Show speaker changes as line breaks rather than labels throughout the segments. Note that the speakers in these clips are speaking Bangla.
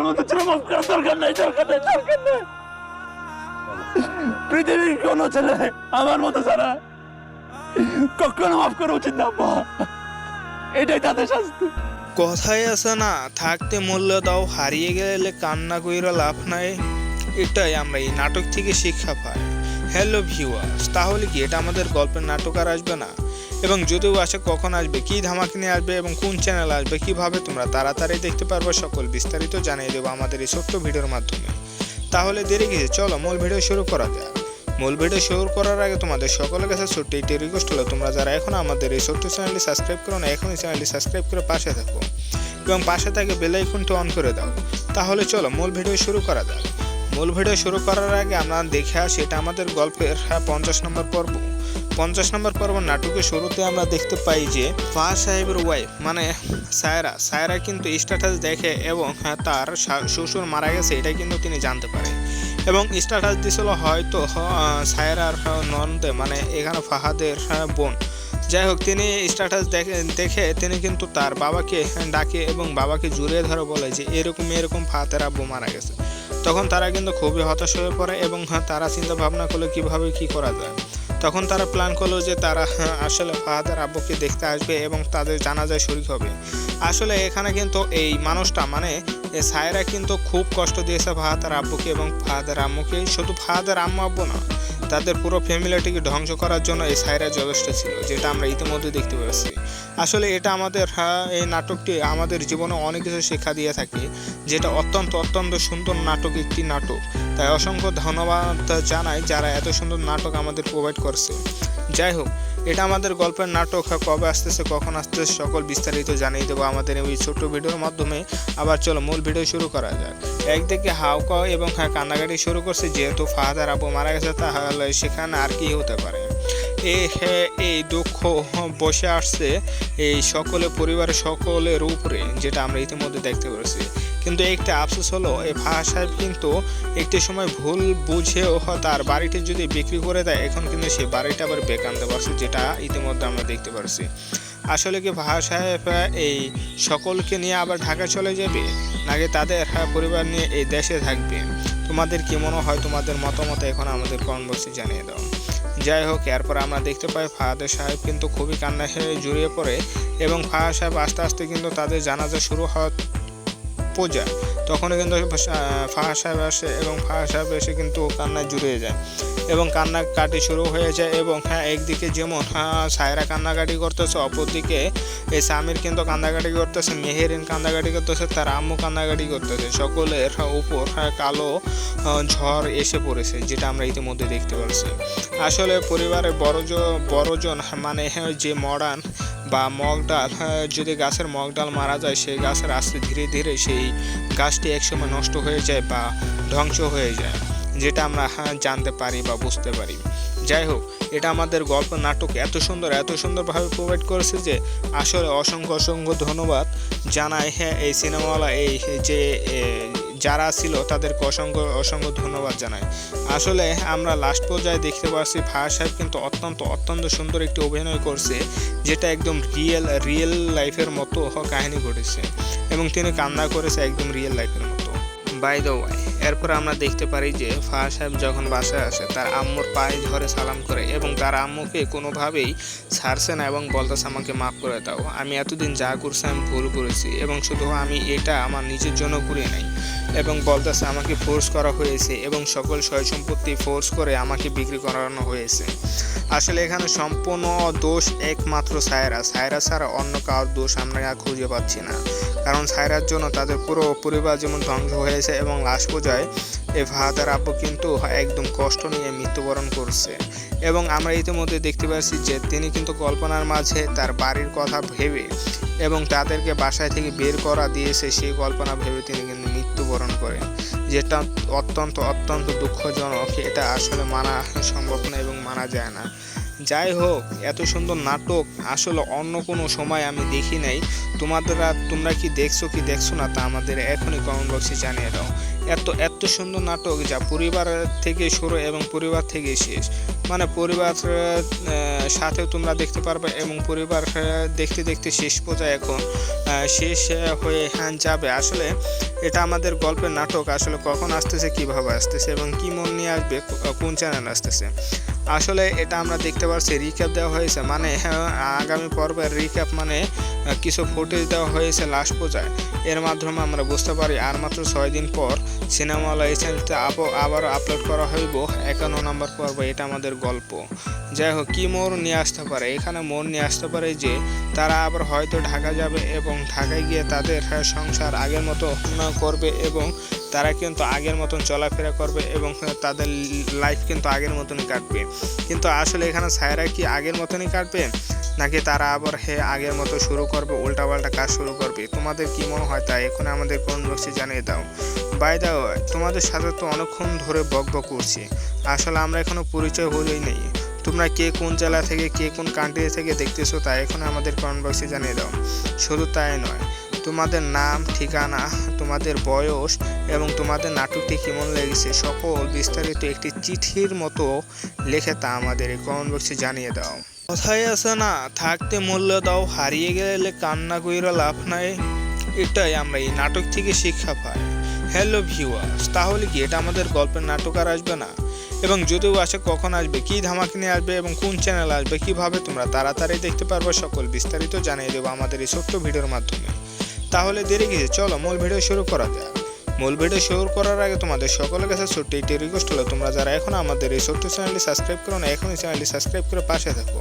মতো ছেলে মাফ করার দরকার নাই, দরকার নাই, দরকার নাই। পৃথিবীর কোনো ছেলে আমার মতো ছাড়া কখনো মাফ করা উচিত না আব্বা। এটাই তাদের শাস্তি।
কথায় আছে না, থাকতে মূল্য দাও, হারিয়ে গেলে কান্না কইরা লাভ নাই। এটাই আমরা এই নাটক থেকে শিক্ষা পাই। হ্যালো ভিউয়ার্স, তাহলে কি এটা আমাদের গল্পের নাটক আর আসবে না? এবং যদিও আসে, কখন আসবে, কি ধামাক নিয়ে আসবে এবং কোন চ্যানেল আসবে, কিভাবে তোমরা তাড়াতাড়ি দেখতে পারবে, সকল বিস্তারিত জানিয়ে দেবো আমাদের এই ছোট্ট ভিডিওর মাধ্যমে। তাহলে দেরি কিছু, চলো মূল ভিডিও শুরু করা যাক। মূল ভিডিও শুরু করার আগে তোমাদের সকলের কাছে ছোট্ট একটি রিকোয়েস্ট হলো, তোমরা যারা এখন আমাদের এই ছোট্ট চ্যানেলটি সাবস্ক্রাইব করো না, এখনই চ্যানেলটি সাবস্ক্রাইব করে পাশে থাকো এবং পাশে থাকে বেল আইকনটি অন করে দাও। তাহলে চলো মূল ভিডিও শুরু করা যাক। মূল ভিডিও শুরু করার আগে আমরা দেখে আসি, এটা আমাদের গল্পের 50 নম্বর পর্ব। 50 নম্বর পর্ব নাটকের শুরুতে আমরা দেখতে পাই যে ফাহাদ সাহেবের ওয়াইফ মানে সায়রা কিন্তু স্ট্যাটাস দেখে এবং তার শ্বশুর মারা গেছে এটা কিন্তু তিনি জানতে পারে এবং স্ট্যাটাস দিছিল হয়তো সায়রার ননদে, মানে এখানে ফাহাদের বোন। যাই হোক, তিনি স্ট্যাটাস দেখে তিনি কিন্তু তার বাবাকে ডাকে এবং বাবাকে জড়িয়ে ধরে বলে যে এরকম ফাহাদের আব্বু মারা গেছে। তখন তারা কিন্তু খুবই হতাশ হয়ে পড়ে এবং তারা চিন্তা ভাবনা করলো কিভাবে কি করা যায়। তখন তারা প্ল্যান করলো যে তারা আসলে ফাহাদের আব্বুকে দেখতে আসবে এবং তাদের জানাজায় শরীক হবে। আসলে এখানে কিন্তু এই মানুষটা মানে সায়রা কিন্তু খুব কষ্ট দিয়েছে ফাহাদের আব্বুকে এবং ফাহাদের আম্মুকে। শুধু ফাহাদের আম্মু আব্বু না, তাদের পুরো ফ্যামিলিটিকে ধ্বংস করার জন্য এই সায়রা যথেষ্ট ছিল, যেটা আমরা ইতিমধ্যে দেখতে পাচ্ছি। আসলে এটা আমাদের এই নাটকটি আমাদের জীবনে অনেক কিছু শিক্ষা দিয়ে থাকে, যেটা অত্যন্ত সুন্দর নাটক, একটি নাটক। তাই অসংখ্য ধন্যবাদ জানাই যারা এত সুন্দর নাটক আমাদের প্রোভাইড করছে। যাই হোক, এটা আমাদের গল্পের নাটক, কবে আসতেছে, কখন আসতেছে, সকল বিস্তারিত জানিয়ে দেবো আমাদের এই ছোট্ট ভিডিওর মাধ্যমে। আবার চলো মূল ভিডিও শুরু করা যাক। একদিকে হাউকাও এবং কান্নাকাটি শুরু করছে, যেহেতু ফাহাদের আব্বু মারা গেছে, তাহলে সেখানে আর কি হতে পারে। এই দুঃখ বসে আসছে এই পরিবারের সকলের উপরে, যেটা আমরা ইতিমধ্যে দেখতে পাচ্ছি। কিন্তু একটা আফসোস হলো, এই ফাহাদ সাহেব কিন্তু একটি সময় ভুল বুঝেও তার বাড়িটি যদি বিক্রি করে দেয়, এখন কিন্তু সেই বাড়িটা আবার বেক আনতে পারছে, যেটা ইতিমধ্যে আমরা দেখতে পাচ্ছি। আসলে কি ফাহাদ সাহেব এই সকলকে নিয়ে আবার ঢাকা চলে যাবে, নাকি তাদের পরিবার নিয়ে এই দেশে থাকবে? তোমাদের কি মনে হয়? তোমাদের মতামত এখন আমাদের কমেন্ট বক্সে জানিয়ে দাও। যাই হোক, এরপর আমরা দেখতে পাই ফাহাদ সাহেব কিন্তু খুবই কান্নায় জড়িয়ে পড়ে এবং ফাহাদ সাহেব আস্তে আস্তে কিন্তু তাদের জানাজা শুরু হওয়ার পূজা। তখন কিন্তু ফাহাদ সাহেব আসে এবং ফাহাদ সাহেব এসে কিন্তু কান্নায় জুড়িয়ে যায় এবং কান্নাকাটি শুরু হয়ে যায়। এবং একদিকে যেমন সায়রা কান্নাকাটি করতেছে, অপরদিকে এই সামির কিন্তু কান্নাকাটি করতেছে, মেহেরিন কান্নাকাটি করতেছে, তার আম্মু কান্নাকাটি করতেছে। সকলের উপর কালো ঝড় এসে পড়েছে, যেটা আমরা ইতিমধ্যে দেখতে পাচ্ছি। আসলে পরিবারের বড়জন মানে যে মডার্ন বা মগ ডাল, যদি গাছের মগ ডাল মারা যায়, সেই গাছের আস্তে ধীরে ধীরে সেই গাছটি একসময় নষ্ট হয়ে যায় বা ধ্বংস হয়ে যায়, যেটা আমরা জানতে পারি বা বুঝতে পারি। যাই হোক, এটা আমাদের গল্প নাটক এত সুন্দরভাবে প্রোভাইড করেছে যে আসলে অসংখ্য ধন্যবাদ জানাই এই সিনেমাওয়ালা, এই যে যারা ছিল তাদেরকে অসংখ্য ধন্যবাদ জানাই। আসলে আমরা লাস্ট পর্যায়ে দেখতে পাচ্ছি ফাহাদ সাহেব কিন্তু অত্যন্ত সুন্দর একটি অভিনয় করছে, যেটা একদম রিয়েল লাইফের মতো কাহিনী ঘটেছে এবং তিনি কান্না করেছে একদম রিয়েল লাইফের মতো। বাই দ্য ওয়ে, এরপর আমরা দেখতে পারি যে ফাহাদ সাহেব যখন বাসায় আসে, তার আম্মুর পায়ে ধরে সালাম করে এবং তার আম্মুকে কোনোভাবেই ছাড়ছে না এবং বলতেছে আমাকে মাফ করে দাও, আমি এতদিন যা করছি আমি ভুল করেছি এবং শুধু আমি এটা আমার নিজের জন্য করি নাই, এবং বলতেছে আমাকে ফোর্স করা হয়েছে এবং সকল সয় সম্পত্তি ফোর্স করে আমাকে বিক্রি করানো হয়েছে। আসলে এখানে সম্পূর্ণ দোষ একমাত্র সায়রা ছাড়া অন্য কারোর দোষ আমরা খুঁজে পাচ্ছি না, কারণ সায়রার জন্য তাদের পুরো পরিবার যেমন ধ্বংস হয়েছে এবং লাস্ট পর্যায়ে এই ফাহাদের আব্বু কিন্তু একদম কষ্ট নিয়ে মৃত্যুবরণ করছে। এবং আমরা ইতিমধ্যে দেখতে পাচ্ছি যে তিনি কিন্তু কল্পনার মাঝে তার বাড়ির কথা ভেবে এবং তাদেরকে বাসায় থেকে বের করা দিয়েছে, সেই কল্পনা ভেবে তিনি কিন্তু মৃত্যুবরণ করেন, যেটা অত্যন্ত দুঃখজনক। এটা আসলে মানা সম্ভব না এবং মানা যায় না। যাই হোক, এত সুন্দর নাটক আসলে অন্য কোনো সময় আমি দেখি নাই। তোমরা কি দেখছো না তা আমাদের এখনই কমেন্ট বক্সে জানিয়ে দাও। এত সুন্দর নাটক যা পরিবার থেকে শুরু এবং পরিবার থেকে শেষ, মানে পরিবার সাথে তোমরা দেখতে পারবে এবং পরিবার দেখতে দেখতে শেষ পর্যায়ে এখন শেষ হয়ে যাবে। আসলে এটা আমাদের গল্পের নাটক আসলে কখন আসতেছে, কিভাবে আসতেছে এবং কি মন নিয়ে আসবে, কোন চ্যানেল আসতেছে। আসলে এটা আমরা দেখতে পাচ্ছি রিক্যাপ দেওয়া হয়েছে, মানে আগামী পর্বের রিক্যাপ, মানে কিছু ফুটেজ দেওয়া হয়েছে লাস্ট পর্যায়ে। এর মাধ্যমে আমরা বুঝতে পারি আর মাত্র 6 দিন পর সিনেমাওয়ালা এই চ্যানেলতে আবারও আপলোড করা হইব 51 নম্বর পর্ব। এটা আমাদের গল্প। যাই হোক, কী মোড় নিয়ে আসতে পারে, এখানে মোড় নিয়ে আসতে পারে যে তারা আবার হয়তো ঢাকা যাবে এবং ঢাকায় গিয়ে তাদের সংসার আগের মতো করবে এবং তারা কিন্তু আগের মতন চলাফেরা করবে এবং তাদের লাইফ কিন্তু আগের মতনই কাটবে। কিন্তু আসলে এখানে সায়রা কি আগের মতনই কাটবে, নাকি তারা আবার আগের মতো শুরু করবে, উল্টাপাল্টা কাজ শুরু করবে? তোমাদের কি মনে হয় তা এখন আমাদের কমেন্ট বক্সে জানিয়ে দাও। বাই দা ওয়ে, তোমাদের সাথে তো অনেকক্ষণ ধরে বকবক করছি, আসলে আমরা এখনো পরিচয় হলেই নেই। তোমরা কে কোন জেলা থেকে, কে কোন কান্ট্রি থেকে দেখতেছো তা এখন আমাদের কমেন্ট বক্সে জানিয়ে দাও। শুধু তাই নয়, তোমাদের নাম, ঠিকানা, তোমাদের বয়স এবং তোমাদের নাটকটি কেমন লেগেছে সকল বিস্তারিত একটি চিঠির মতো লিখে তা আমাদের এই কমেন্ট বক্সে জানিয়ে দাও। কথাই আছে না, থাকতে মূল্য দাও, হারিয়ে গেলে কান্না কইরা লাভ নাই। এটাই আমরা এই নাটক থেকে শিক্ষা পাই। হ্যালো ভিউয়ার্স, তাহলে কি এটা আমাদের গল্পের নাটক আর আসবে না? এবং যদিও আসে, কখন আসবে, কী ধামাক নিয়ে আসবে এবং কোন চ্যানেল আসবে, কিভাবে তোমরা তাড়াতাড়ি দেখতে পারবে, সকল বিস্তারিত জানিয়ে দেবো আমাদের এই ছোট্ট ভিডিওর মাধ্যমে। তাহলে দেরি কিছু, চলো মূল ভিডিও শুরু করা যাক। মূল ভিডিও শুরু করার আগে তোমাদের সকলের কাছে ছোট্ট একটি রিকোয়েস্ট হলো, তোমরা যারা এখন আমাদের এই ছোট্ট চ্যানেলটি সাবস্ক্রাইব করো না, এখনই চ্যানেলটি সাবস্ক্রাইব করে পাশে থাকো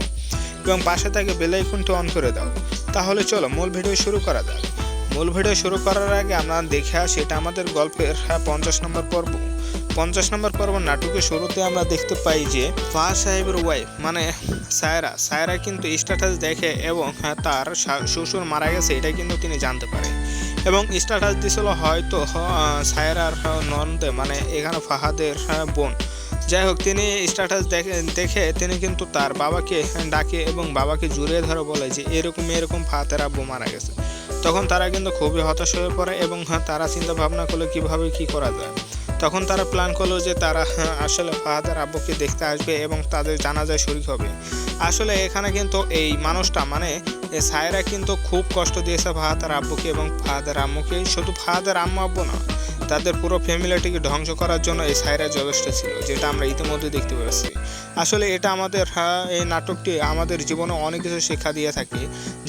এবং পাশে থাকে বেল আইকনটি অন করে দাও। তাহলে চলো মূল ভিডিও শুরু করা যাক। মূল ভিডিও শুরু করার আগে আমরা দেখে আসি এটা আমাদের গল্পের 50 নম্বর পর্ব। 50 নম্বর পর্ব নাটকের শুরুতে আমরা দেখতে পাই যে ফাহাদ সাহেবের ওয়াইফ মানে সায়রা কিন্তু স্ট্যাটাস দেখে এবং তার শ্বশুর মারা গেছে এটা কিন্তু তিনি জানতে পারে এবং স্ট্যাটাস দিছিল হয়তো সায়রার ননদে, মানে এখানে ফাহাদের বোন। যাই হোক, তিনি স্ট্যাটাস দেখে তিনি কিন্তু তার বাবাকে ডাকে এবং বাবাকে জড়িয়ে ধরে বলে যে এরকম ফাহাদের আব্বু মারা গেছে। তখন তারা কিন্তু খুবই হতাশ হয়ে পড়ে এবং তারা চিন্তা ভাবনা করলো কিভাবে কি করা যায়। তখন তারা প্ল্যান করলো যে তারা আসলে ফাহাদের আব্বুকে দেখতে আসবে এবং তাদের জানাজায় শরীক হবে। আসলে এখানে কিন্তু এই মানুষটা মানে সায়রা কিন্তু খুব কষ্ট দিয়েছে ফাহাদের আব্বুকে এবং ফাহাদের আম্মুকে। শুধু ফাহাদের আম্মু আব্বু না, তাদের পুরো ফ্যামিলিটিকে ধ্বংস করার জন্য এই সায়রা যথেষ্ট ছিল, যেটা আমরা ইতিমধ্যে দেখতে পাচ্ছি। আসলে এটা আমাদের এই নাটকটি আমাদের জীবনে অনেক কিছু শিক্ষা দিয়ে থাকে,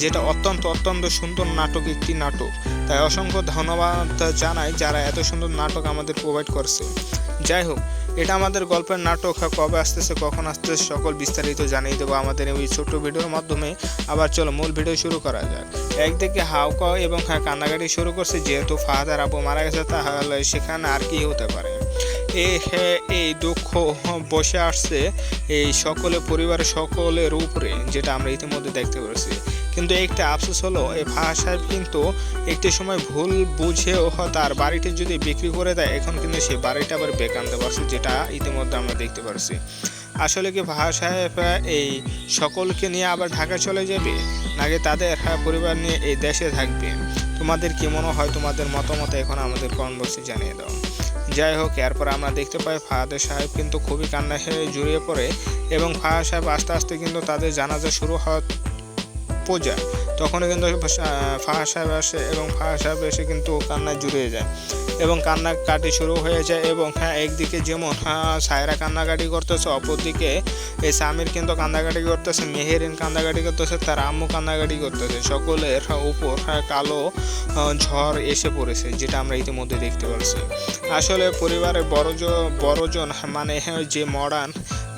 যেটা অত্যন্ত সুন্দর নাটক, একটি নাটক। তাই অসংখ্য ধন্যবাদ জানাই যারা এত সুন্দর নাটক আমাদের প্রোভাইড করছে। যাই হোক, এটা আমাদের গল্পের নাটক কবে আসতেছে, কখন আসতেছে সকল বিস্তারিত জানিয়ে দেবো আমাদের এই ছোট্ট ভিডিওর মাধ্যমে। আবার চলো মূল ভিডিও শুরু করা যাক। একদিকে হাউকাও এবং কান্নাকাটি শুরু করছে, যেহেতু ফাহাদের আব্বু মারা গেছে, তাহলে সেখানে আর কি হতে পারে। এই দুঃখ বসে আসছে এই পরিবারের সকলের উপরে, যেটা আমরা ইতিমধ্যে দেখতে পাচ্ছি। কিন্তু একটা আফসোস হলো, এই ফাহাদ সাহেব কিন্তু একটি সময় ভুল বুঝেও তার বাড়িটি যদি বিক্রি করে দেয়, এখন কিন্তু সেই বাড়িটা আবার বেক আনতে পারছে, যেটা ইতিমধ্যে আমরা দেখতে পাচ্ছি। আসলে কি ফাহাদ সাহেব এই সকলকে নিয়ে আবার ঢাকা চলে যাবে, নাকি তাদের পরিবার নিয়ে এই দেশে থাকবে? তোমাদের কি মনে হয়? তোমাদের মতামত এখন আমাদের কমেন্ট বক্সে জানিয়ে দাও। যাই হোক, এরপর আমরা দেখতে পাই ফাহাদ সাহেব কিন্তু খুবই কান্নায় জড়িয়ে পড়ে এবং ফাহাদ সাহেব আস্তে আস্তে কিন্তু তাদের জানাজা শুরু হওয়ার পর্যায়ে তখনও কিন্তু ফাহাদ সাহেব আসে এবং ফাহাদ সাহেব এসে কিন্তু কান্নায় জুড়িয়ে যায় এবং কান্নাকাটি শুরু হয়ে যায়। এবং একদিকে যেমন সায়রা কান্নাকাটি করতেছে, অপরদিকে এই সামির কিন্তু কান্নাকাটি করতেছে, মেহেরিন কান্নাকাটি করতেছে, তার আম্মু কান্নাকাটি করতেছে। সকলের উপর কালো ঝড় এসে পড়েছে, যেটা আমরা ইতিমধ্যে দেখতে পাচ্ছি। আসলে পরিবারের বড়জন মানে যে মডার্ন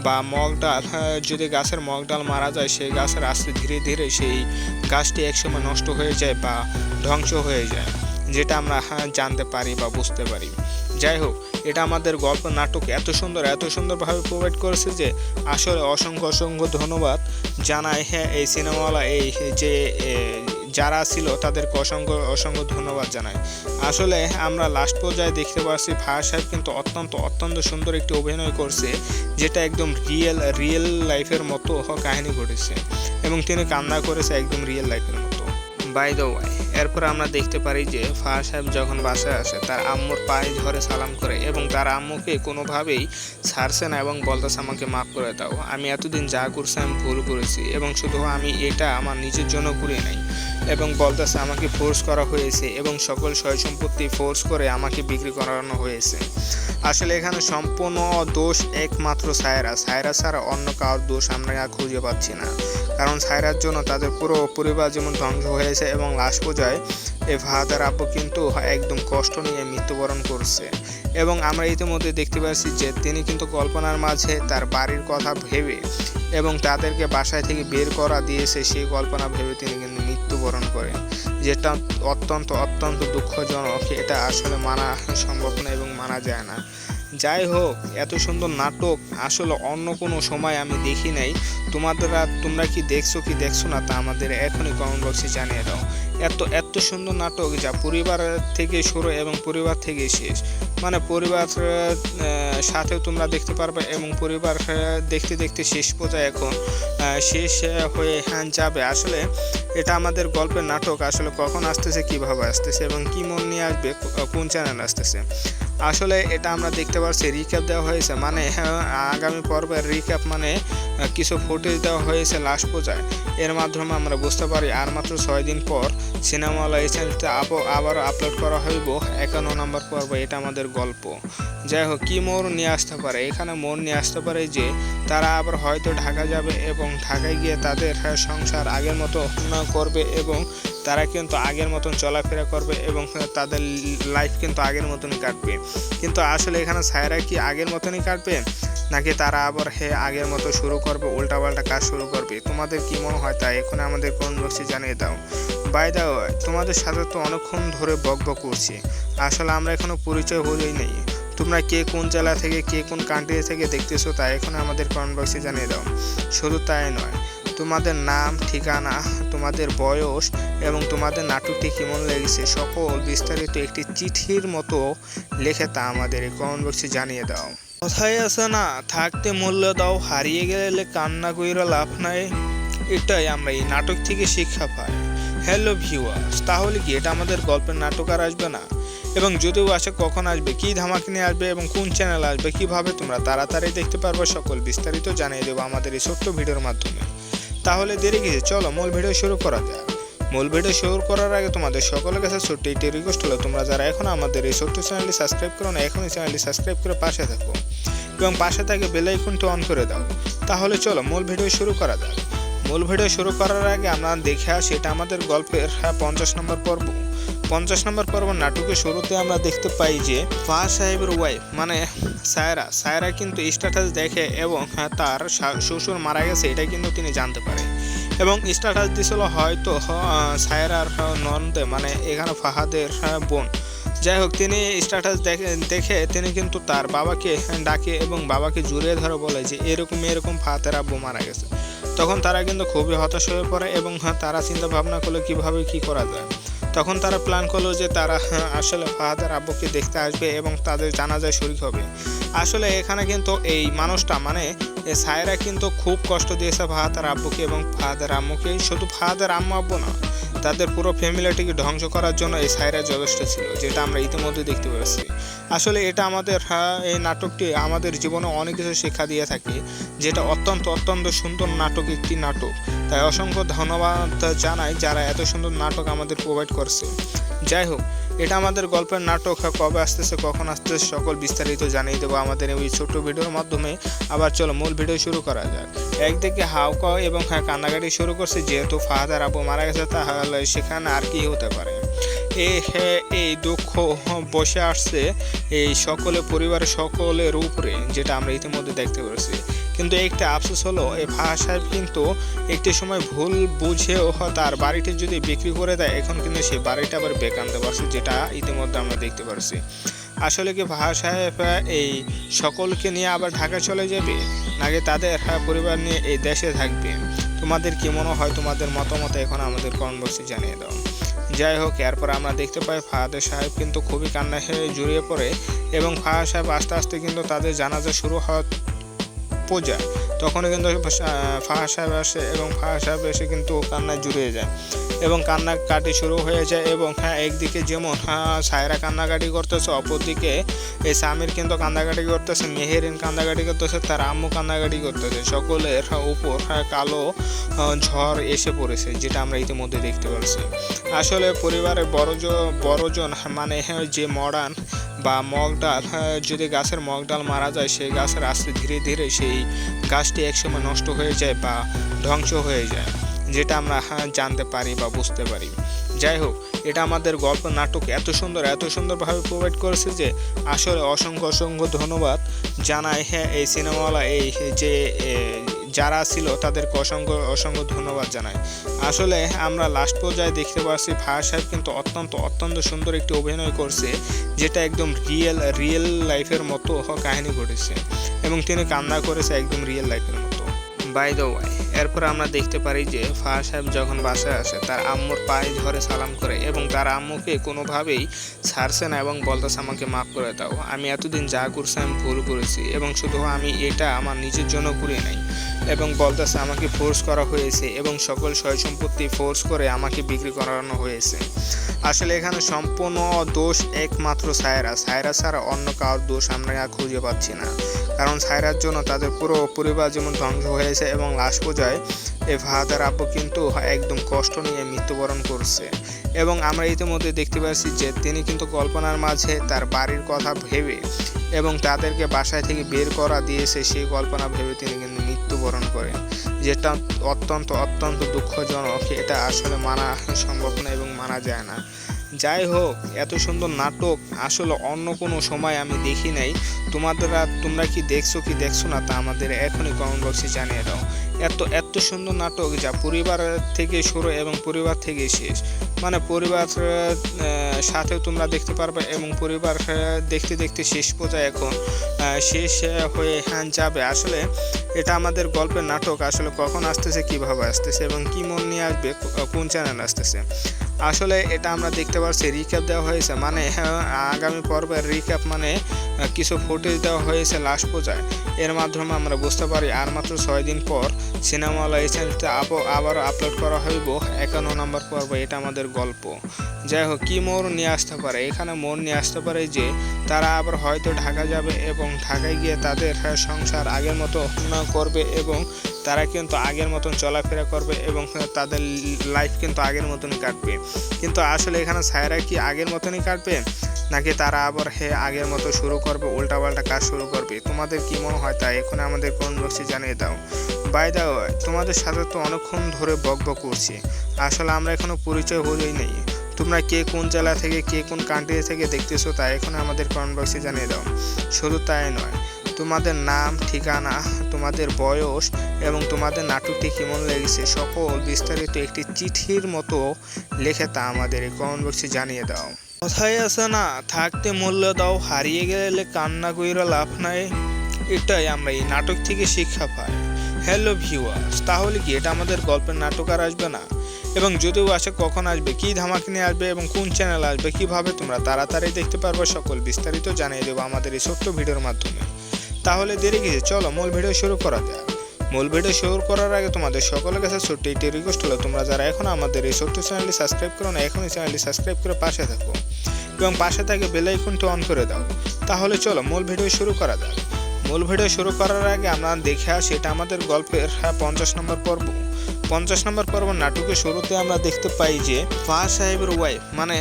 বা মগ ডাল, যদি গাছের মগ ডাল মারা যায়, সেই গাছের আস্তে ধীরে ধীরে সেই গাছটি একসময় নষ্ট হয়ে যায় বা ধ্বংস হয়ে যায়, যেটা আমরা জানতে পারি বা বুঝতে পারি। যাই হোক, এটা আমাদের গল্প নাটক এত সুন্দরভাবে প্রোভাইড করেছে যে আসলে অসংখ্য ধন্যবাদ জানাই এই সিনেমাওয়ালা, এই যারা ছিল তাদেরকে অসংখ্য অসংখ্য ধন্যবাদ জানাই। আসলে আমরা লাস্ট পর্যায়ে দেখতে পাচ্ছি ফায়াজ সাহেব কিন্তু অত্যন্ত সুন্দর একটি অভিনয় করছে, যেটা একদম রিয়েল লাইফের মতো কাহিনী ঘটেছে এবং তিনি কান্না করেছে একদম রিয়েল লাইফের মতো। বাই দ্য ওয়ে, এরপর আমরা দেখতে পারি যে ফায়াজ সাহেব যখন বাসায় আসে তার আম্মুর পায়ে ধরে সালাম করে এবং তার আম্মুকে কোনোভাবেই ছাড়ছে না এবং বলতেছে আমাকে মাফ করে দাও, আমি এতদিন যা করছি আমি ভুল করেছি এবং শুধু আমি এটা আমার নিজের জন্য করি নাই এবং বলতেছে আমাকে ফোর্স করা হয়েছে এবং সকল সয় সম্পত্তি ফোর্স করে আমাকে বিক্রি করানো হয়েছে। আসলে এখানে সম্পূর্ণ দোষ একমাত্র সায়রা ছাড়া অন্য কারোর দোষ আমরা খুঁজে পাচ্ছি না, কারণ সায়রার জন্য তাদের পুরো পরিবার যেমন ধ্বংস হয়েছে এবং লাস্ট পর্যায়ে এই ফাহাদের আব্বু কিন্তু একদম কষ্ট নিয়ে মৃত্যুবরণ করছে এবং আমরা ইতিমধ্যে দেখতে পাচ্ছি যে তিনি কিন্তু কল্পনার মাঝে তার বাড়ির কথা ভেবে এবং তাদেরকে বাসায় থেকে বের করা দিয়েছে সেই কল্পনা ভেবে তিনি কিন্তু মৃত্যুবরণ করেন, যেটা অত্যন্ত দুঃখজনক। এটা আসলে মানা সম্ভব না এবং মানা যায় না। যাই হোক, এত সুন্দর নাটক আসলে অন্য কোনো সময় আমি দেখি নাই। তোমরা কি দেখছো না তা আমাদের এখনই কমেন্ট বক্সে জানিয়ে দাও। এত সুন্দর নাটক যা পরিবার থেকে শুরু এবং পরিবার থেকে শেষ, মানে পরিবার সাথেও তোমরা দেখতে পারবে এবং পরিবার দেখতে শেষ পর্যায়ে এখন শেষ হয়ে যাবে। আসলে এটা আমাদের গল্পের নাটক আসলে কখন আসতেছে, কিভাবে আসতেছে এবং কি মন নিয়ে আসবে, কোন চ্যানেল আসতেছে। আসলে এটা আমরা দেখতে পাচ্ছি রিক্যাপ দেওয়া হয়েছে, মানে আগামী পর্বের রিক্যাপ, মানে কিছু ফুটেজ দেওয়া হয়েছে লাস্ট পর্যায়ে। এর মাধ্যমে আমরা বুঝতে পারি আর মাত্র 6 দিন পর সিনেমাওয়ালা এই চ্যানেলতে আবারও আপলোড করা হইব 51 নম্বর পর্ব। এটা আমাদের গল্প। যাই হোক, কী মোড় নিয়ে আসতে পারে, এখানে মোড় নিয়ে আসতে পারে যে তারা আবার হয়তো ঢাকা যাবে এবং ঢাকায় গিয়ে তাদের সংসার আগের মতো করবে এবং তারা কিন্তু আগের মতন চলাফেরা করবে এবং তাদের লাইফ কিন্তু আগের মতনই কাটবে। কিন্তু আসলে এখানে সায়রা কি আগের মতনই কাটবে নাকি তারা আবার আগের মতো শুরু করবে, উল্টাপাল্টা কাজ শুরু করবে? তোমাদের কি মনে হয় তা এখন আমাদের কমেন্ট বক্সে জানিয়ে দাও। বাই দ্য ওয়ে, তোমাদের সাথে তো অনেকক্ষণ ধরে বকবক করছি, আসলে আমরা এখনো পরিচয় হলেই নেই। তোমরা কে কোন জেলা থেকে, কে কোন কান্ট্রি থেকে দেখতেছো তা এখন আমাদের কমেন্ট বক্সে জানিয়ে দাও। শুধু তাই নয়, তোমাদের নাম, ঠিকানা, তোমাদের বয়স এবং তোমাদের নাটকটি কেমন লেগেছে সকল বিস্তারিত একটি চিঠির মতো লিখে তা আমাদের এই কমেন্ট বক্সে জানিয়ে দাও। কথাই আছে না, থাকতে মূল্য দাও, হারিয়ে গেলে কান্না কইরা লাভ নাই। এটাই আমরা এই নাটক থেকে শিক্ষা পাই। হ্যালো ভিউয়ার্স, তাহলে কি এটা আমাদের গল্পের নাটক আর আসবে না? এবং যদিও আসে কখন আসবে, কী ধামাক নিয়ে আসবে এবং কোন চ্যানেল আসবে, কিভাবে তোমরা তাড়াতাড়ি দেখতে পারবে সকল বিস্তারিত জানিয়ে দেবো আমাদের এই ছোট্ট ভিডিওর মাধ্যমে। তাহলে দেরি কিছু, চলো মূল ভিডিও শুরু করা যাক। মূল ভিডিও শুরু করার আগে তোমাদের সকলের কাছে ছোট্ট একটি রিকোয়েস্ট হলো, তোমরা যারা এখন আমাদের এই ছোট্ট চ্যানেলটি সাবস্ক্রাইব করো না, এখনই চ্যানেলটি সাবস্ক্রাইব করে পাশে থাকো এবং পাশে থাকে বেল আইকনটি অন করে দাও। তাহলে চলো মূল ভিডিও শুরু করা যাক। মূল ভিডিও শুরু করার আগে আমরা দেখে আসি এটা আমাদের গল্পের 50 নম্বর পর্ব। 50 নম্বর পর্ব নাটকের শুরুতে আমরা দেখতে পাই যে ফায়াজ সাহেবের ওয়াইফ মানে সায়রা কিন্তু স্ট্যাটাস দেখে এবং তার শ্বশুর মারা গেছে এটা কিন্তু তিনি জানতে পারে এবং স্ট্যাটাস দিছিল হয়তো সায়রার ননদে, মানে এখানে ফাহাদের বোন। যাই হোক, তিনি স্ট্যাটাস দেখে তিনি কিন্তু তার বাবাকে ডাকে এবং বাবাকে জড়িয়ে ধরে বলে যে এরকম ফাহাদের আব্বু মারা গেছে। তখন তারা কিন্তু খুবই হতাশ হয়ে পড়ে এবং তারা চিন্তা ভাবনা করলো কিভাবে কি করা যায়। তখন তারা প্ল্যান করলো যে তারা আসলে ফাহাদের আব্বুকে দেখতে আসবে এবং তাদের জানাজায় শরীক হবে। আসলে এখানে কিন্তু এই মানুষটা মানে সায়রা কিন্তু খুব কষ্ট দিয়েছে ফাহাদের আব্বুকে এবং ফাহাদের আম্মুকে। শুধু ফাহাদের আব্বু না, তাদের পুরো ফ্যামিলিটিকে ধ্বংস করার জন্য এই সায়রা যথেষ্ট ছিল, যেটা আমরা ইতিমধ্যে দেখতে পাচ্ছি। আসলে এটা আমাদের এই নাটকটি আমাদের জীবনে অনেক কিছু শিক্ষা দিয়ে থাকে, যেটা অত্যন্ত সুন্দর নাটক, একটি নাটক। তাই অসংখ্য ধন্যবাদ জানাই যারা এত সুন্দর নাটক আমাদের প্রোভাইড করছে। যাই হোক, এটা আমাদের গল্পের নাটক কবে আসতেছে, কখন আসতেছে সকল বিস্তারিত জানিয়ে দেবো আমাদের এই ছোট্ট ভিডিওর মাধ্যমে। আবার চলো মূল ভিডিও শুরু করা যাক। একদিকে হাউকাও এবং কান্নাকাটি শুরু করছে, যেহেতু ফাহাদের আব্বু মারা গেছে তাহলে সেখানে আর কি হতে পারে। এই দুঃখ বসে আসছে এই পরিবারের সকলের উপরে, যেটা আমরা ইতিমধ্যে দেখতে পাচ্ছি। কিন্তু একটা আফসোস হলো, এই ফাহাদ সাহেব কিন্তু একটি সময় ভুল বুঝেও তার বাড়িটি যদি বিক্রি করে দেয়, এখন কিন্তু সেই বাড়িটা আবার বেক আনতে পারছে, যেটা ইতিমধ্যে আমরা দেখতে পাচ্ছি। আসলে কি ফাহাদ সাহেব এই সকলকে নিয়ে আবার ঢাকা চলে যাবে নাকি তাদের পরিবার নিয়ে এই দেশে থাকবে? তোমাদের কি মনে হয়? তোমাদের মতামত এখন আমাদের কমেন্ট বক্সে জানিয়ে দাও। যাই হোক, এরপর আমরা দেখতে পাই ফাহাদের সাহেব কিন্তু খুবই কান্নায় জড়িয়ে পড়ে এবং ফাহাদ সাহেব আস্তে আস্তে কিন্তু তাদের জানাজা শুরু হওয়ার পূজা। তখন কিন্তু ফাহাদ সাহেব আসে এবং ফাহাদ সাহেব এসে কিন্তু কান্নায় জুড়িয়ে যায় এবং কান্নাকাটি শুরু হয়ে যায়। এবং একদিকে যেমন সায়রা কান্নাকাটি করতেছে, অপরদিকে এই সামির কিন্তু কান্নাকাটি করতেছে, মেহেরিন কান্নাকাটি করতেছে, তার আম্মু কান্নাকাটি করতেছে। সকলের উপর কালো ঝড় এসে পড়েছে, যেটা আমরা ইতিমধ্যে দেখতে পাচ্ছি। আসলে পরিবারের বড়জন মানে যে মডার্ন বা মগ ডাল, যদি গাছের মগ ডাল মারা যায়, সেই গাছের আস্তে ধীরে ধীরে সেই গাছটি একসময় নষ্ট হয়ে যায় বা ধ্বংস হয়ে যায়, যেটা আমরা জানতে পারি বা বুঝতে পারি। যাই হোক, এটা আমাদের গল্প নাটক এত সুন্দরভাবে প্রোভাইড করেছে যে আসলে অসংখ্য ধন্যবাদ জানাই এই সিনেমাওয়ালা, এই যে যারা ছিল তাদেরকে অসংখ্য ধন্যবাদ জানাই। আসলে আমরা লাস্ট পর্যায়ে দেখতে পাচ্ছি ফাহাদ সাহেব কিন্তু অত্যন্ত সুন্দর একটি অভিনয় করছে, যেটা একদম রিয়েল লাইফের মতো কাহিনী ঘটেছে এবং তিনি কান্না করেছে একদম রিয়েল লাইফের মতো। বাই দ্য ওয়ে, এরপর আমরা দেখতে পারি যে ফাহাদ সাহেব যখন বাসায় আসে তার আম্মুর পায়ে ধরে সালাম করে এবং তার আম্মুকে কোনোভাবেই ছাড়ছে না এবং বলতেছে আমাকে মাফ করে দাও, আমি এতদিন যা করছি আমি ভুল করেছি এবং শুধু আমি এটা আমার নিজের জন্য করি নাই, এবং বলতেছে আমাকে ফোর্স করা হয়েছে এবং সকল সয় সম্পত্তি ফোর্স করে আমাকে বিক্রি করানো হয়েছে। আসলে এখানে সম্পূর্ণ দোষ একমাত্র সায়রা ছাড়া অন্য কারোর দোষ আমরা খুঁজে পাচ্ছি না, কারণ সায়রার জন্য তাদের পুরো পরিবার যেমন ধ্বংস হয়েছে এবং লাস্ট পর্যায়ে এই ফাহাদের আব্বু কিন্তু একদম কষ্ট নিয়ে মৃত্যুবরণ করছে। এবং আমরা ইতিমধ্যে দেখতে পাচ্ছি যে তিনি কিন্তু কল্পনার মাঝে তার বাড়ির কথা ভেবে এবং তাদেরকে বাসায় থেকে বের করা দিয়েছে, সেই কল্পনা ভেবে তিনি কিন্তু মৃত্যুবরণ করেন, যেটা অত্যন্ত দুঃখজনক। এটা আসলে মানা সম্ভব না এবং মানা যায় না। যাই হোক, এত সুন্দর নাটক আসলে অন্য কোনো সময় আমি দেখি নাই। তোমরা কি দেখছো না তা আমাদের এখনই কমেন্ট বক্সে জানিয়ে দাও। এত সুন্দর নাটক যা পরিবার থেকে শুরু এবং পরিবার থেকে শেষ, মানে পরিবার সাথেও তোমরা দেখতে পারবে এবং পরিবার দেখতে শেষ পর্যায়ে এখন শেষ হয়ে যাবে। আসলে এটা আমাদের গল্পের নাটক আসলে কখন আসতেছে, কিভাবে আসতেছে এবং কি মন নিয়ে আসবে, কোন চ্যানেল আসতেছে। আসলে এটা আমরা দেখতে পাচ্ছি রিক্যাপ দেওয়া হয়েছে, মানে আগামী পর্বের রিক্যাপ, মানে কিছু ফুটেজ দেওয়া হয়েছে লাস্ট পর্যায়ে। এর মাধ্যমে আমরা বুঝতে পারি আর মাত্র 6 দিন পর সিনেমাওয়ালা এই চ্যানেলতে আবারও আপলোড করা হইব 51 নম্বর পর্ব। এটা আমাদের গল্প। যাই হোক, কী মোড় নিয়ে আসতে পারে, এখানে মোড় নিয়ে আসতে পারে যে তারা আবার হয়তো ঢাকা যাবে এবং ঢাকায় গিয়ে তাদের সংসার আগের মতো করবে এবং তারা কিন্তু আগের মতন চলাফেরা করবে এবং তাদের লাইফ কিন্তু আগের মতনই কাটবে। কিন্তু আসলে এখানে সায়রা কি আগের মতনই কাটবে নাকি তারা আবার আগের মতো শুরু করবে, উল্টাপাল্টা কাজ শুরু করবে? তোমাদের কি মনে হয় তা এখন আমাদের কমেন্ট বক্সে জানিয়ে দাও। বাই দ্য ওয়ে, তোমাদের সাথে তো অনেকক্ষণ ধরে বকবক করছি, আসলে আমরা এখনো পরিচয় হলেই নেই। তোমরা কে কোন জেলা থেকে, কে কোন কান্ট্রি থেকে দেখতেছো তা এখন আমাদের কমেন্ট বক্সে জানিয়ে দাও। শুধু তাই নয়, তোমাদের নাম, ঠিকানা, তোমাদের বয়স এবং তোমাদের নাটকটি কেমন লেগেছে সকল বিস্তারিত একটি চিঠির মতো লিখে তা আমাদের এই কমেন্ট বক্সে জানিয়ে দাও। কথাই আছে না, থাকতে মূল্য দাও, হারিয়ে গেলে কান্না কইরা লাভ নাই। এটাই আমরা এই নাটক থেকে শিক্ষা পাই। হ্যালো ভিউয়ার্স, তাহলে কি এটা আমাদের গল্পের নাটক আর আসবে না? এবং যদিও আসে, কখন আসবে, কী ধামাক নিয়ে আসবে এবং কোন চ্যানেল আসবে, কিভাবে তোমরা তাড়াতাড়ি দেখতে পারবে, সকল বিস্তারিত জানিয়ে দেবো আমাদের এই ছোট্ট ভিডিওর মাধ্যমে। তাহলে দেরি কিছু, চলো মূল ভিডিও শুরু করা যাক। মূল ভিডিও শুরু করার আগে তোমাদের সকলের কাছে ছোট্ট একটি রিকোয়েস্ট হলো, তোমরা যারা এখন আমাদের এই ছোট্ট চ্যানেলটি সাবস্ক্রাইব করো না, এখনই চ্যানেলটি সাবস্ক্রাইব করে পাশে থাকো এবং পাশে থাকে বেল আইকনটি অন করে দাও। তাহলে চলো মূল ভিডিও শুরু করা যাক। মূল ভিডিও শুরু করার আগে আমরা দেখে আসি এটা আমাদের গল্পের 50 নম্বর পর্ব। 50 নম্বর পর্ব নাটকের শুরুতে আমরা দেখতে পাই যে ফাহাদ সাহেবের ওয়াইফ মানে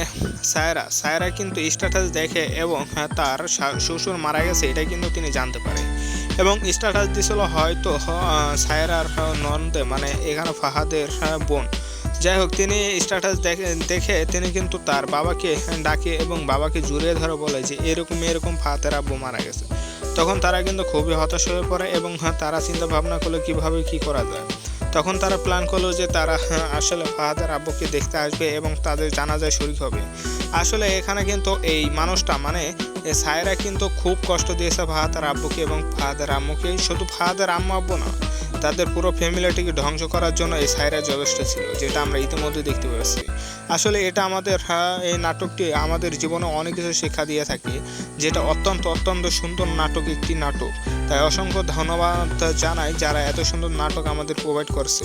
সায়রা কিন্তু স্ট্যাটাস দেখে এবং তার শ্বশুর মারা গেছে এটা কিন্তু তিনি জানতে পারে এবং স্ট্যাটাস দিছিল হয়তো সায়রার ননদে, মানে এখানে ফাহাদের বোন। যাই হোক, তিনি স্ট্যাটাস দেখে তিনি কিন্তু তার বাবাকে ডাকে এবং বাবাকে জড়িয়ে ধরে বলে যে এরকম ফাহাদের আব্বু মারা গেছে। তখন তারা কিন্তু খুবই হতাশ হয়ে পড়ে এবং তারা চিন্তা ভাবনা করলো কীভাবে কী করা যায়। তখন তারা প্ল্যান করলো যে তারা আসলে ফাহাদের আব্বুকে দেখতে আসবে এবং তাদের জানাজায় শরীক হবে। আসলে এখানে কিন্তু এই মানুষটা মানে সায়রা কিন্তু খুব কষ্ট দিয়েছে ফাহাদের আব্বুকে এবং ফাহাদের আম্মুকে। শুধু ফাহাদের আম্মু আব্বু না, তাদের পুরো ফ্যামিলিটিকে ধ্বংস করার জন্য এই সায়রা যথেষ্ট ছিল, যেটা আমরা ইতিমধ্যে দেখতে পাচ্ছি। আসলে এটা আমাদের এই নাটকটি আমাদের জীবনে অনেক কিছু শিক্ষা দিয়ে থাকে, যেটা অত্যন্ত অত্যন্ত সুন্দর নাটক, একটি নাটক। তাই অসংখ্য ধন্যবাদ জানাই যারা এত সুন্দর নাটক আমাদের প্রোভাইড করছে।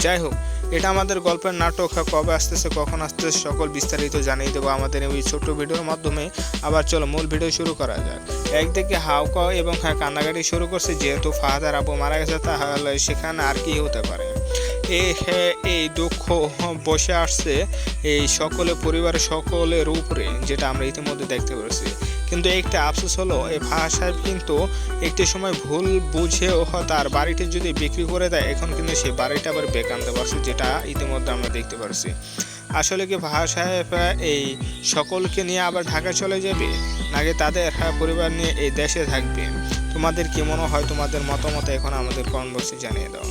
যাই হোক, এটা আমাদের গল্পের নাটক কবে আসতেছে, কখন আসতেছে, সকল বিস্তারিত জানিয়ে দেবো আমাদের এই ছোট্ট ভিডিওর মাধ্যমে। আবার চলো মূল ভিডিও শুরু করা যাক। একদিকে হাউকাও এবং কান্নাকাটি শুরু করছে, যেহেতু ফাহাদের আব্বু মারা গেছে, তাহলে সেখানে আর কি হতে পারে। এই দুঃখ বসে আসছে এই পরিবারের সকলের উপরে, যেটা আমরা ইতিমধ্যে দেখতে পাচ্ছি। কিন্তু একটা আফসোস হলো, এই ফাহাদ সাহেব কিন্তু একটি সময় ভুল বুঝেও তার বাড়িটি যদি বিক্রি করে দেয়, এখন কিন্তু সেই বাড়িটা আবার বেক আনতে পারছে, যেটা ইতিমধ্যে আমরা দেখতে পারছি। আসলে কি ফাহাদ সাহেব এই সকলকে নিয়ে আবার ঢাকা চলে যাবে, নাকি তাদের পরিবার নিয়ে এই দেশে থাকবে? তোমাদের কি মনে হয়? তোমাদের মতামত এখন আমাদের কমেন্ট বক্সে জানিয়ে দাও।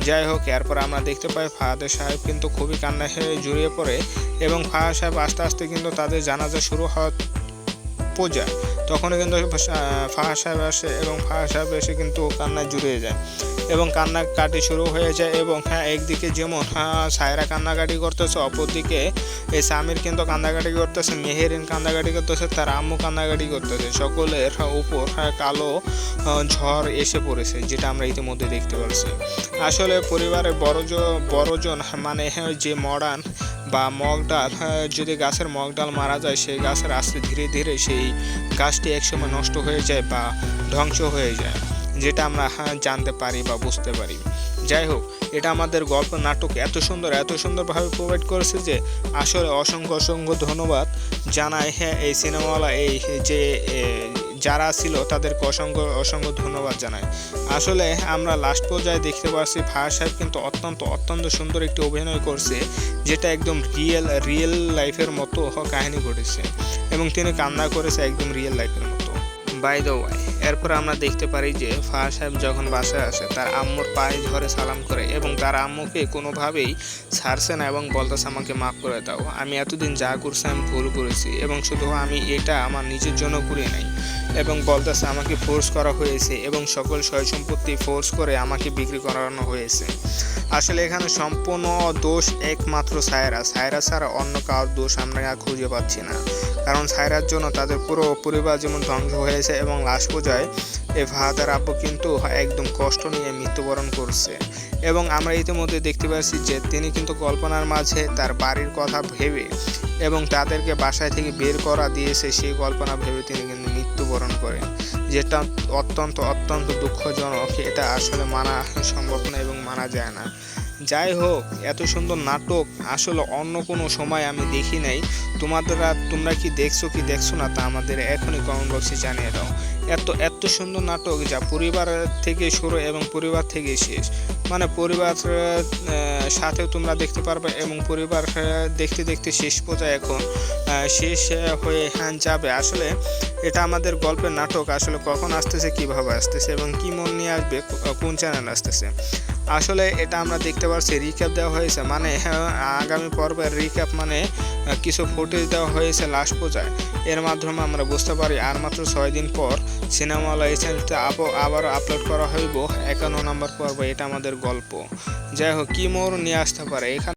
যাই হোক, এরপর আমরা দেখতে পাই ফাহাদের সাহেব কিন্তু খুবই কান্নায় জড়িয়ে পড়ে এবং ফাহাদ সাহেব আস্তে আস্তে কিন্তু তাদের জানাজা শুরু হওয়ার পূজা, তখন কিন্তু ফাহাদ সাহেব আসে এবং ফাহাদ সাহেব এসে কিন্তু কান্নায় জুড়িয়ে যায় এবং কান্নাকাটি শুরু হয়ে যায়। এবং একদিকে যেমন সায়রা কান্নাকাটি করতেছে, অপরদিকে এই সামির কিন্তু কান্নাকাটি করতেছে, মেহেরিন কান্নাকাটি করতেছে, তার আম্মু কান্নাকাটি করতেছে। সকলের উপর কালো ঝড় এসে পড়েছে, যেটা আমরা ইতিমধ্যে দেখতে পাচ্ছি। আসলে পরিবারের বড়জন মানে যে মডার্ন বা মগ ডাল, যদি গাছের মগ ডাল মারা যায়, সেই গাছের আস্তে ধীরে ধীরে সেই গাছটি একসময় নষ্ট হয়ে যায় বা ধ্বংস হয়ে যায়, যেটা আমরা জানতে পারি বা বুঝতে পারি। যাই হোক, এটা আমাদের গল্প নাটক এত সুন্দরভাবে প্রোভাইড করেছে যে আসলে অসংখ্য ধন্যবাদ জানাই এই সিনেমাওয়ালা, এই যে যারা ছিল তাদেরকে অসংখ্য ধন্যবাদ জানাই। আসলে আমরা লাস্ট পর্যায়ে দেখতে পাচ্ছি ফাহাদ সাহেব কিন্তু অত্যন্ত সুন্দর একটি অভিনয় করছে, যেটা একদম রিয়েল লাইফের মতো কাহিনী ঘটেছে এবং তিনি কান্না করেছে একদম রিয়েল লাইফের মতো। বাই দ্য ওয়ে, এরপর আমরা দেখতে পারি যে ফাহাদ সাহেব যখন বাসায় আসে, তার আম্মুর পায়ে ধরে সালাম করে এবং তার আম্মুকে কোনোভাবেই ছাড়ছে না এবং বলতেছে আমাকে মাফ করে দাও, আমি এতদিন যা করছি আমি ভুল করেছি এবং শুধু আমি এটা আমার নিজের জন্য করি নাই, এবং বলতেছে আমাকে ফোর্স করা হয়েছে এবং সকল সয় সম্পত্তি ফোর্স করে আমাকে বিক্রি করানো হয়েছে। আসলে এখানে সম্পূর্ণ দোষ একমাত্র সায়রা ছাড়া অন্য কারোর দোষ আমরা খুঁজে পাচ্ছি না, কারণ সায়রার জন্য তাদের পুরো পরিবার যেমন ধ্বংস হয়েছে এবং লাস্ট পর্যায়ে এই ফাহাদের আব্বু কিন্তু একদম কষ্ট নিয়ে মৃত্যুবরণ করছে। এবং আমরা ইতিমধ্যে দেখতে পাচ্ছি যে তিনি কিন্তু কল্পনার মাঝে তার বাড়ির কথা ভেবে এবং তাদেরকে বাসায় থেকে বের করা দিয়েছে, সেই কল্পনা ভেবে তিনি কিন্তু মৃত্যুবরণ করেন, যেটা অত্যন্ত দুঃখজনক। এটা আসলে মানা সম্ভব না এবং মানা যায় না। যাই হোক, এত সুন্দর নাটক আসলে অন্য কোনো সময় আমি দেখি নাই। তোমরা কি দেখছো না তা আমাদের এখনই কমেন্ট বক্সে জানিয়ে দাও। এত সুন্দর নাটক, যা পরিবার থেকে শুরু এবং পরিবার থেকে শেষ, মানে পরিবার সাথেও তোমরা দেখতে পারবে এবং পরিবার দেখতে শেষ পর্যায়ে এখন শেষ হয়ে যাবে। আসলে এটা আমাদের গল্পের নাটক আসলে কখন আসতেছে, কিভাবে আসতেছে এবং কি মন নিয়ে আসবে, কোন চ্যানেল আসতেছে, আসলে এটা আমরা দেখতে পাচ্ছি রিক্যাপ দেওয়া হয়েছে, মানে আগামী পর্বের রিক্যাপ, মানে কিছু ফুটেজ দেওয়া হয়েছে লাস্ট পর্যায়ে। এর মাধ্যমে আমরা বুঝতে পারি আর মাত্র 6 দিন পর সিনেমাওয়ালা এই চ্যানেলতে আবারও আপলোড করা হইব 51 নম্বর পর্ব। এটা আমাদের গল্প। যাই হোক, কি মোড় নিয়ে আসতে পারে এখানে